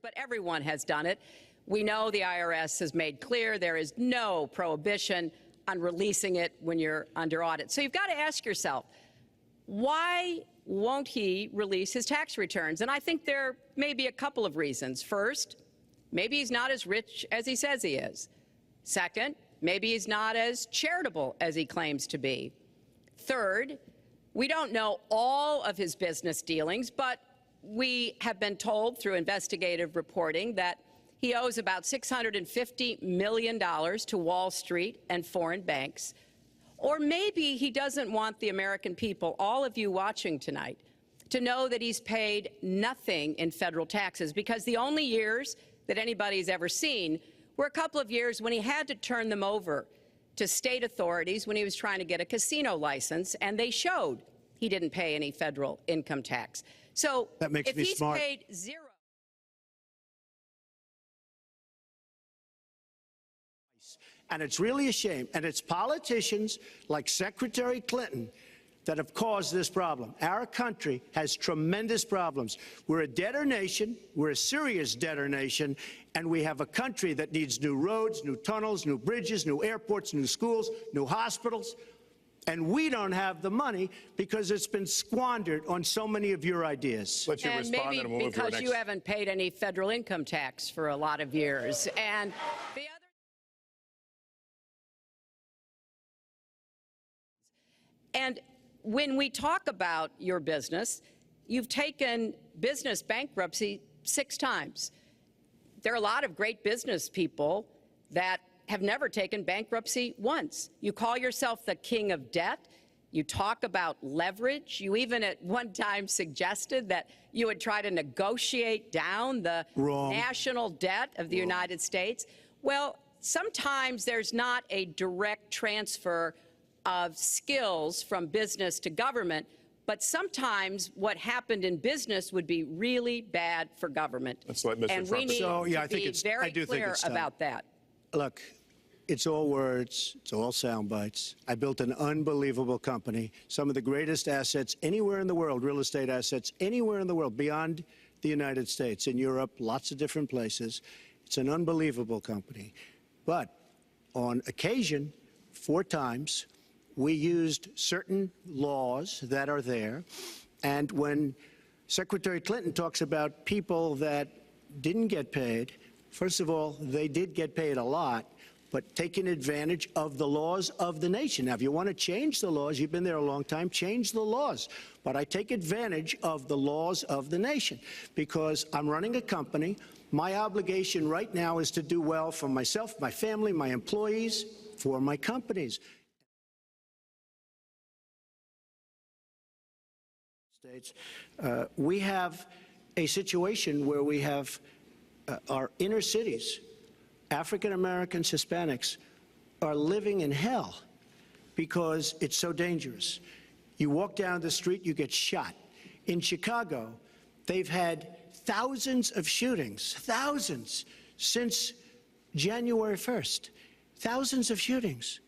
but everyone has done it. We know the IRS has made clear there is no prohibition on releasing it when you're under audit. So you've got to ask yourself, why won't he release his tax returns? And I think there may be a couple of reasons. First, maybe he's not as rich as he says he is. Second, maybe he's not as charitable as he claims to be. Third, we don't know all of his business dealings, but we have been told through investigative reporting that he owes about $650 million to Wall Street and foreign banks. Or maybe he doesn't want the American people, all of you watching tonight, to know that he's paid nothing in federal taxes, because the only years that anybody's ever seen were a couple of years when he had to turn them over to state authorities when he was trying to get a casino license, and they showed he didn't pay any federal income tax. So that makes if me he's smart. paid zero. And it's really a shame. And it's politicians like Secretary Clinton that have caused this problem. Our country has tremendous problems. We're a debtor nation. We're a serious debtor nation. And we have a country that needs new roads, new tunnels, new bridges, new airports, new schools, new hospitals. And we don't have the money because it's been squandered on so many of your ideas. Let you and respond, maybe and we'll move to our because next. you haven't paid any federal income tax for a lot of years. And the other. And when we talk about your business, you've taken business bankruptcy 6 times. There are a lot of great business people that have never taken bankruptcy once. You call yourself the king of debt. You talk about leverage. You even at one time suggested that you would try to negotiate down the national debt of the United States. Well, sometimes there's not a direct transfer of skills from business to government, but sometimes what happened in business would be really bad for government. Let's let Mr. And Trump. we need I to be very clear about that. Look, it's all words. It's all sound bites. I built an unbelievable company, some of the greatest assets anywhere in the world, real estate assets anywhere in the world, beyond the United States, in Europe, lots of different places. It's an unbelievable company. But on occasion, 4 times, we used certain laws that are there. And when Secretary Clinton talks about people that didn't get paid, first of all, they did get paid a lot, but taking advantage of the laws of the nation. Now, if you want to change the laws, you've been there a long time, change the laws. But I take advantage of the laws of the nation because I'm running a company. My obligation right now is to do well for myself, my family, my employees, for my companies. We have a situation where we have our inner cities, African Americans, Hispanics, are living in hell because it's so dangerous. You walk down the street, you get shot. In Chicago, they've had thousands of shootings, thousands, since January 1st. Thousands of shootings.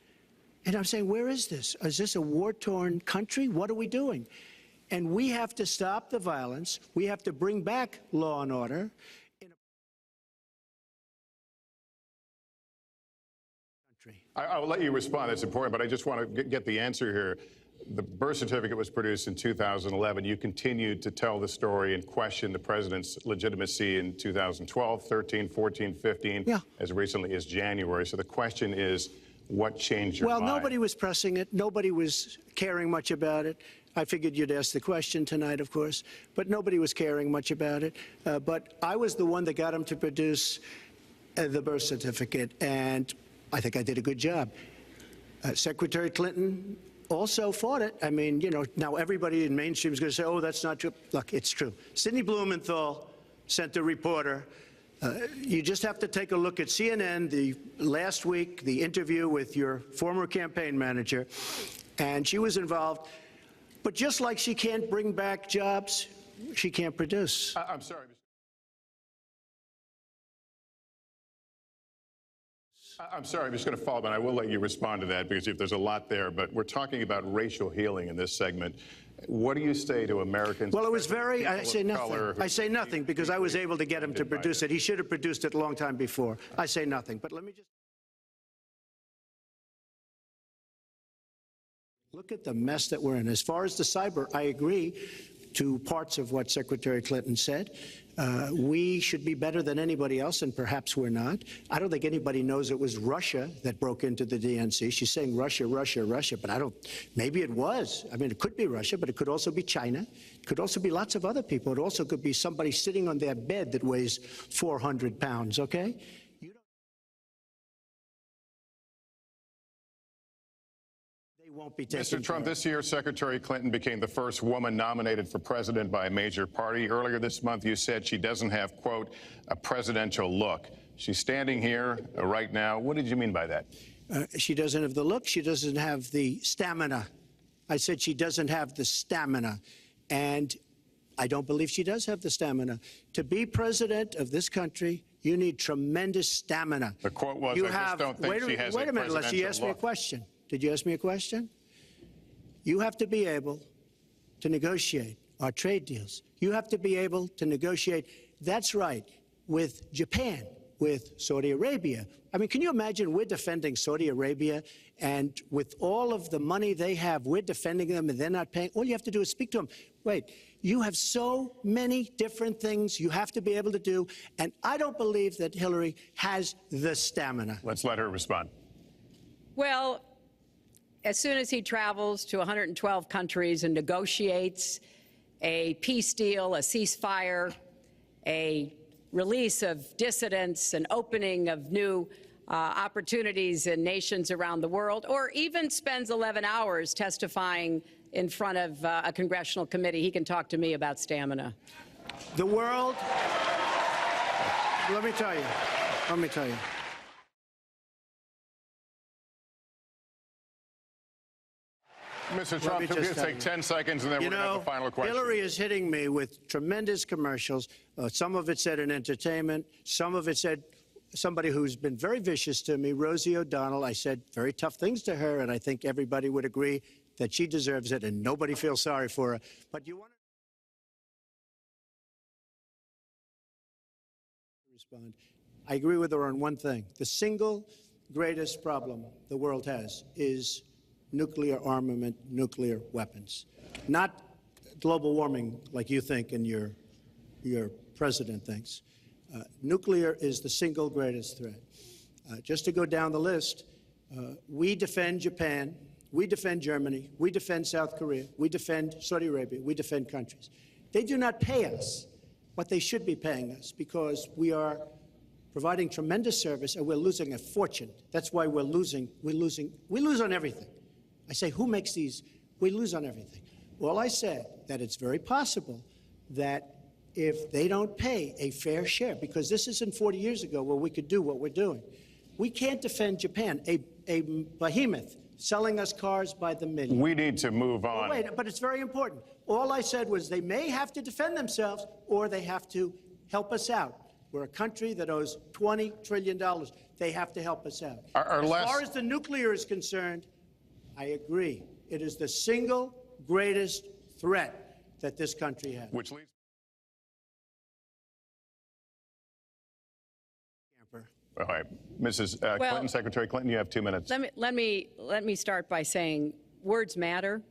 And I'm saying, where is this? Is this a war-torn country? What are we doing? And we have to stop the violence. We have to bring back law and order. I will let you respond. That's important, but I just want to get the answer here. The birth certificate was produced in 2011. You continued to tell the story and question the president's legitimacy in 2012, 13, 14, 15, as recently as January. So the question is, what changed your mind? Well, nobody was pressing it. Nobody was caring much about it. I figured you'd ask the question tonight, of course, but nobody was caring much about it. But I was the one that got him to produce the birth certificate, and I think I did a good job. Secretary Clinton also fought it. I mean, you know, now everybody in mainstream is going to say, oh, that's not true. Look, it's true. Sidney Blumenthal sent a reporter. You just have to take a look at CNN last week, the interview with your former campaign manager, and she was involved. But just like she can't bring back jobs, she can't produce. I'm sorry. I'm sorry, I'm just going to follow up, and I will let you respond to that because if there's a lot there. But we're talking about racial healing in this segment. What do you say to Americans? Well, it was very, I say nothing. Color, I say nothing because I was able to get him to produce it. He should have produced it a long time before. I say nothing. But let me just look at the mess that we're in. As far as the cyber, I agree to parts of what Secretary Clinton said. We should be better than anybody else, and perhaps we're not. I don't think anybody knows it was Russia that broke into the DNC. She's saying Russia, Russia, Russia, but I don't, maybe it was. I mean, it could be Russia, but it could also be China. It could also be lots of other people. It also could be somebody sitting on their bed that weighs 400 pounds, okay? Won't be taken Mr. Trump, this year, Secretary Clinton became the first woman nominated for president by a major party. Earlier this month, you said she doesn't have, quote, a presidential look. She's standing here right now. What did you mean by that? She doesn't have the look. She doesn't have the stamina. I said she doesn't have the stamina. And I don't believe she does have the stamina. To be president of this country, you need tremendous stamina. The quote was, I just don't think she has a presidential look. Wait a minute, unless you ask me a question. Did you ask me a question? You have to be able to negotiate our trade deals. You have to be able to negotiate, that's right, with Japan, with Saudi Arabia. I mean, can you imagine we're defending Saudi Arabia, and with all of the money they have, we're defending them and they're not paying? All you have to do is speak to them. Wait, you have so many different things you have to be able to do, and I don't believe that Hillary has the stamina. Let's let her respond. Well, as soon as he travels to 112 countries and negotiates a peace deal, a ceasefire, a release of dissidents, an opening of new opportunities in nations around the world, or even spends 11 hours testifying in front of a congressional committee, he can talk to me about stamina. The world, let me tell you. Mr. Trump, we're going to take 10 seconds, and then we're going to have a final question. Hillary is hitting me with tremendous commercials. Some of it said in entertainment. Some of it said somebody who's been very vicious to me, Rosie O'Donnell. I said very tough things to her, and I think everybody would agree that she deserves it, and nobody feels sorry for her. But you want to respond. I agree with her on one thing. The single greatest problem the world has is nuclear armament, nuclear weapons. Not global warming like you think and your president thinks. Nuclear is the single greatest threat. Just to go down the list, we defend Japan, we defend Germany, we defend South Korea, we defend Saudi Arabia, we defend countries. They do not pay us what they should be paying us because we are providing tremendous service and we're losing a fortune. That's why we're losing. We lose on everything. I say, who makes these? We lose on everything. Well, I said that it's very possible that if they don't pay a fair share, because this isn't 40 years ago where we could do what we're doing. We can't defend Japan, a behemoth selling us cars by the million. We need to move on. Wait, but it's very important. All I said was they may have to defend themselves or they have to help us out. We're a country that owes $20 trillion. They have to help us out. As far as the nuclear is concerned, I agree. It is the single greatest threat that this country has. Which leads. All right, Mrs. Clinton, Secretary Clinton, you have 2 minutes. Let me start by saying words matter.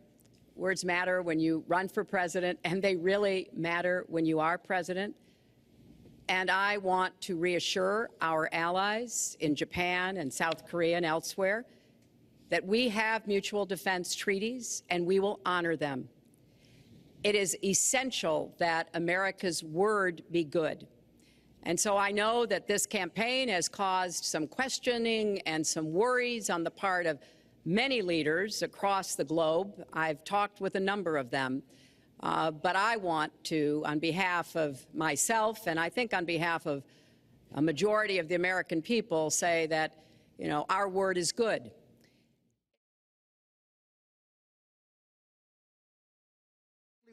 Words matter when you run for president, and they really matter when you are president. And I want to reassure our allies in Japan and South Korea and elsewhere that we have mutual defense treaties and we will honor them. It is essential that America's word be good. And so I know that this campaign has caused some questioning and some worries on the part of many leaders across the globe. I've talked with a number of them. But I want to, on behalf of myself and I think on behalf of a majority of the American people, say that, you know, our word is good.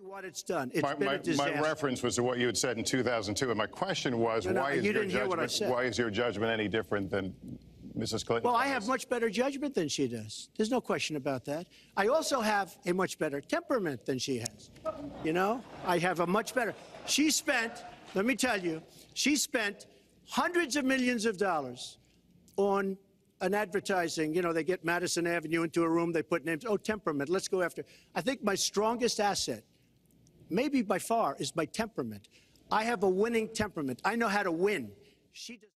What it's done. It's been a disaster. My reference was to what you had said in 2002, and my question was, why is your judgment any different than Mrs. Clinton. Well, I have much better judgment than she does. There's no question about that. I also have a much better temperament than she has. You know, I have a much better. She spent, let me tell you, she spent hundreds of millions of dollars on an advertising. You know, they get Madison Avenue into a room, they put names. Oh, temperament, let's go after. I think my strongest asset, maybe by far, is my temperament. I have a winning temperament. I know how to win. She does.